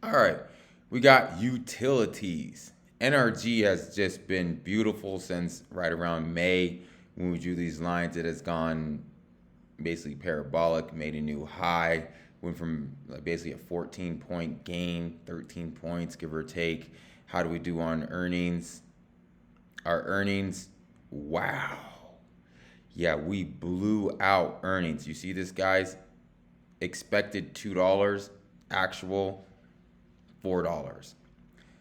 All right, we got utilities. NRG has just been beautiful since right around May when we drew these lines. It has gone basically parabolic, made a new high, went from like basically a 14-point gain, 13 points, give or take. How do we do on earnings? Our earnings, wow. Yeah, we blew out earnings. You see this, guys? Expected $2, actual $4.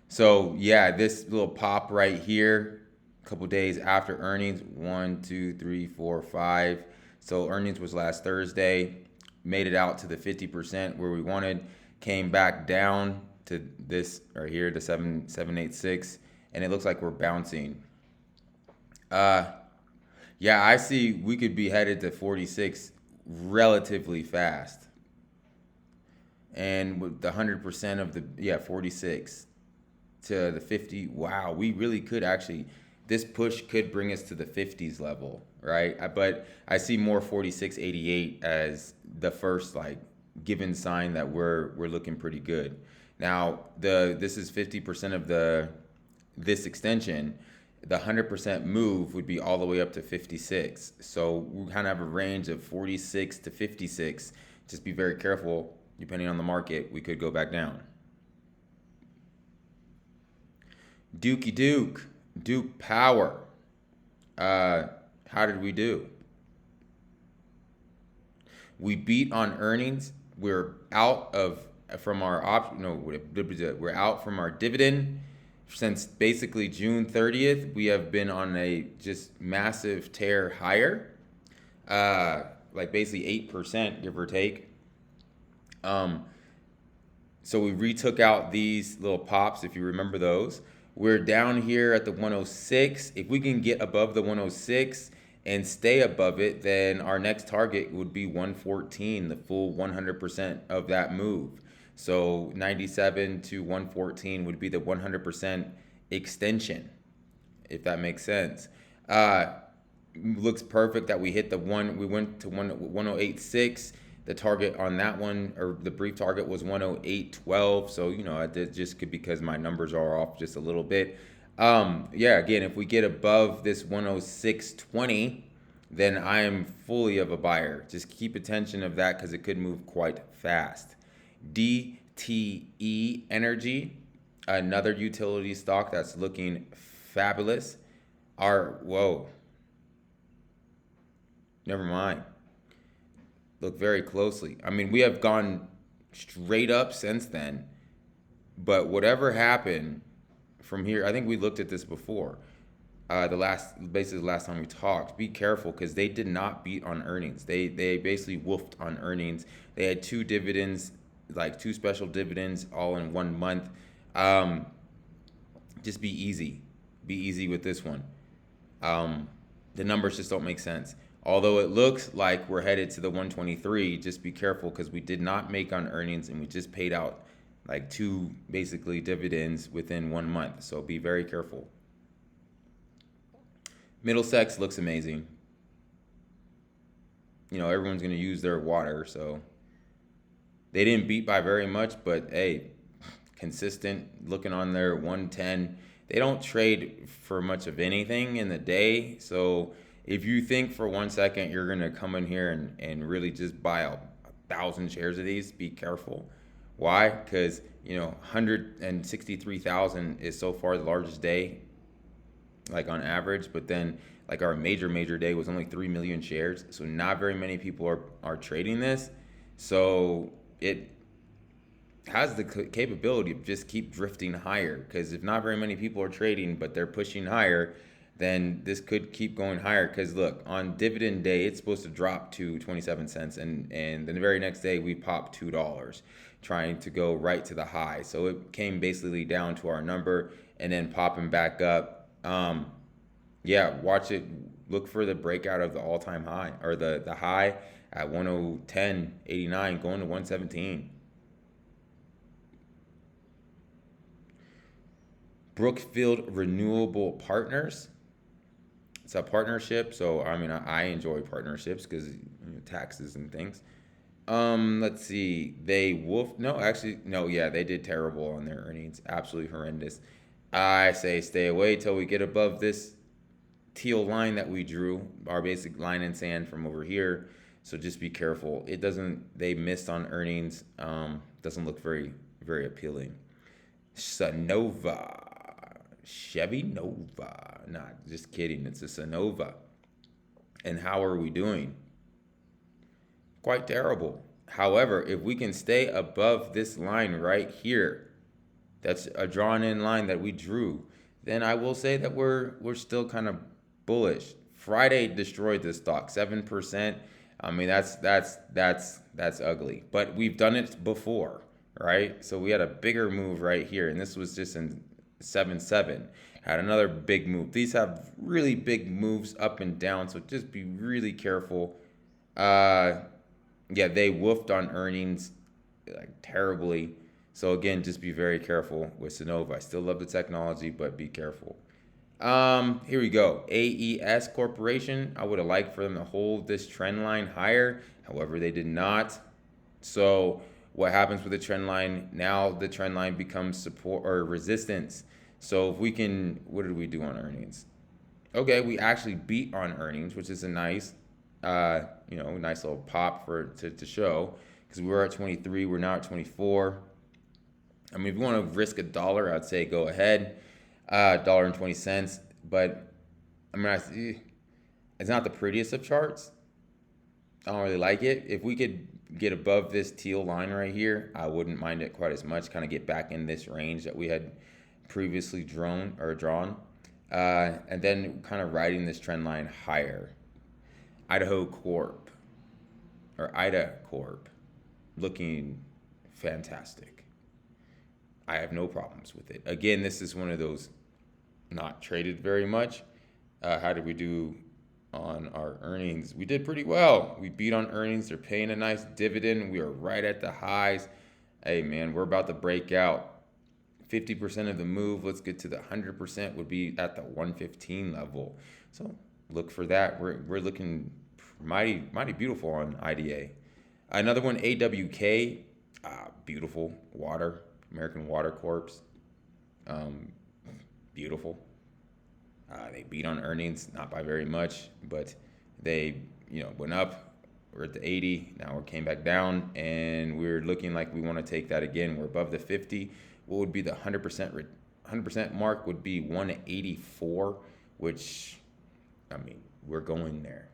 So yeah, this little pop right here, a couple days after earnings, 1, 2, 3, 4, 5. So earnings was last Thursday, made it out to the 50% where we wanted, came back down to this right here, the 7786, and it looks like we're bouncing. Uh, yeah, I see we could be headed to 46 relatively fast. And with the 100% of the, yeah, 46 to the 50, wow, we really could actually, this push could bring us to the 50s level, right? But I see more 46.88 as the first like given sign that we're looking pretty good. Now, this is 50% of the this extension. The 100% move would be all the way up to 56. So we kind of have a range of 46 to 56. Just be very careful. Depending on the market, we could go back down. Dukey Duke, Duke Power. How did we do? We beat on earnings. We're out of from our option. No, we're out from our dividend since basically June 30th. We have been on a just massive tear higher, like basically 8%, give or take. Um, so we retook out these little pops, if you remember those. We're down here at the 106. If we can get above the 106 and stay above it, then our next target would be 114, the full 100% of that move. So 97 to 114 would be the 100% extension, if that makes sense. Looks perfect that we hit the one. We went to 1086. The target on that one, or the brief target, was 108.12. So I did just could because my numbers are off just a little bit. Yeah, again, if we get above this 106.20, then I am fully of a buyer. Just keep attention of that because it could move quite fast. DTE Energy, another utility stock that's looking fabulous. Whoa, never mind. Look very closely. I mean, we have gone straight up since then, but whatever happened from here, I think we looked at this before. Basically the last time we talked. Be careful because they did not beat on earnings. They basically woofed on earnings. They had two dividends, like two special dividends, all in 1 month. Just be easy. Be easy with this one. The numbers just don't make sense. Although it looks like we're headed to the 123, just be careful because we did not make on earnings and we just paid out like two basically dividends within 1 month. So be very careful. Middlesex looks amazing. Everyone's going to use their water, so they didn't beat by very much, but hey, consistent looking on their 110. They don't trade for much of anything in the day, so if you think for 1 second you're going to come in here and really just buy 1,000 shares of these, be careful. Why? Because 163,000 is so far the largest day, like on average, but then like our major day was only 3 million shares, so not very many people are trading this. So it has the capability of just keep drifting higher, because if not very many people are trading but they're pushing higher, then this could keep going higher. Because look, on dividend day it's supposed to drop to 27 cents, and then the very next day we popped $2 trying to go right to the high. So it came basically down to our number and then popping back up. Yeah, watch it. Look for the breakout of the all-time high, or the high at 110.89 going to 117. Brookfield Renewable Partners. It's a partnership, so I mean I enjoy partnerships because taxes and things. Let's see. They wolf. No, actually, no. Yeah, they did terrible on their earnings. Absolutely horrendous. I say stay away till we get above this teal line that we drew, our basic line in sand from over here. So just be careful. It doesn't. They missed on earnings. Doesn't look very appealing. Sonova, Chevy Nova. Not just kidding. It's a Sonova. And how are we doing? Quite terrible. However, if we can stay above this line right here, that's a drawn in line that we drew, then I will say that we're still kind of bullish. Friday destroyed this stock, 7%. I mean, that's ugly. But we've done it before, right? So we had a bigger move right here, and this was just in 7-7. Had another big move. These have really big moves up and down, so just be really careful. Yeah, they woofed on earnings like terribly. So again, just be very careful with Sonova. I still love the technology, but be careful. Here we go. AES Corporation. I would have liked for them to hold this trend line higher. However, they did not. So what happens with the trend line? Now the trend line becomes support or resistance. So if we can, what did we do on earnings? Okay, we actually beat on earnings, which is a nice, nice little pop to show, because we were at 23, we're now at 24. I mean, if you want to risk $1, I'd say go ahead, $1.20. But I mean, it's not the prettiest of charts. I don't really like it. If we could get above this teal line right here, I wouldn't mind it quite as much. Kind of get back in this range that we had previously drawn, and then kind of riding this trend line higher. Idaho Corp or Ida Corp, looking fantastic. I have no problems with it. Again, this is one of those not traded very much. How did we do on our earnings? We did pretty well. We beat on earnings. They're paying a nice dividend. We are right at the highs. Hey, man, we're about to break out. 50% of the move, let's get to the 100%, would be at the 115 level. So look for that. We're looking mighty beautiful on IDA. Another one, AWK, beautiful water, American Water Corps, beautiful. They beat on earnings, not by very much, but they went up. We're at the 80, now we came back down, and we're looking like we want to take that again. We're above the 50. What would be the 100% mark would be 184, which, I mean, we're going there.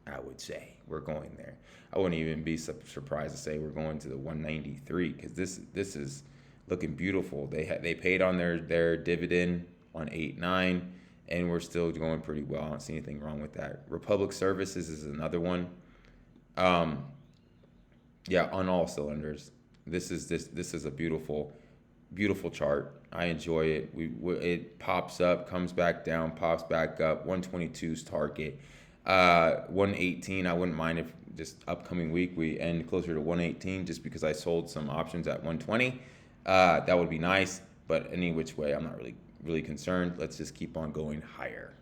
I would say we're going there. I wouldn't even be surprised to say we're going to the 193, because this is looking beautiful. They paid on their dividend on 8-9, and we're still going pretty well. I don't see anything wrong with that. Republic Services is another one. Yeah, on all cylinders. This is a beautiful chart. I enjoy it. It pops up, comes back down, pops back up. 122's target. 118. I wouldn't mind if this upcoming week we end closer to 118, just because I sold some options at 120. That would be nice. But any which way, I'm not really concerned. Let's just keep on going higher.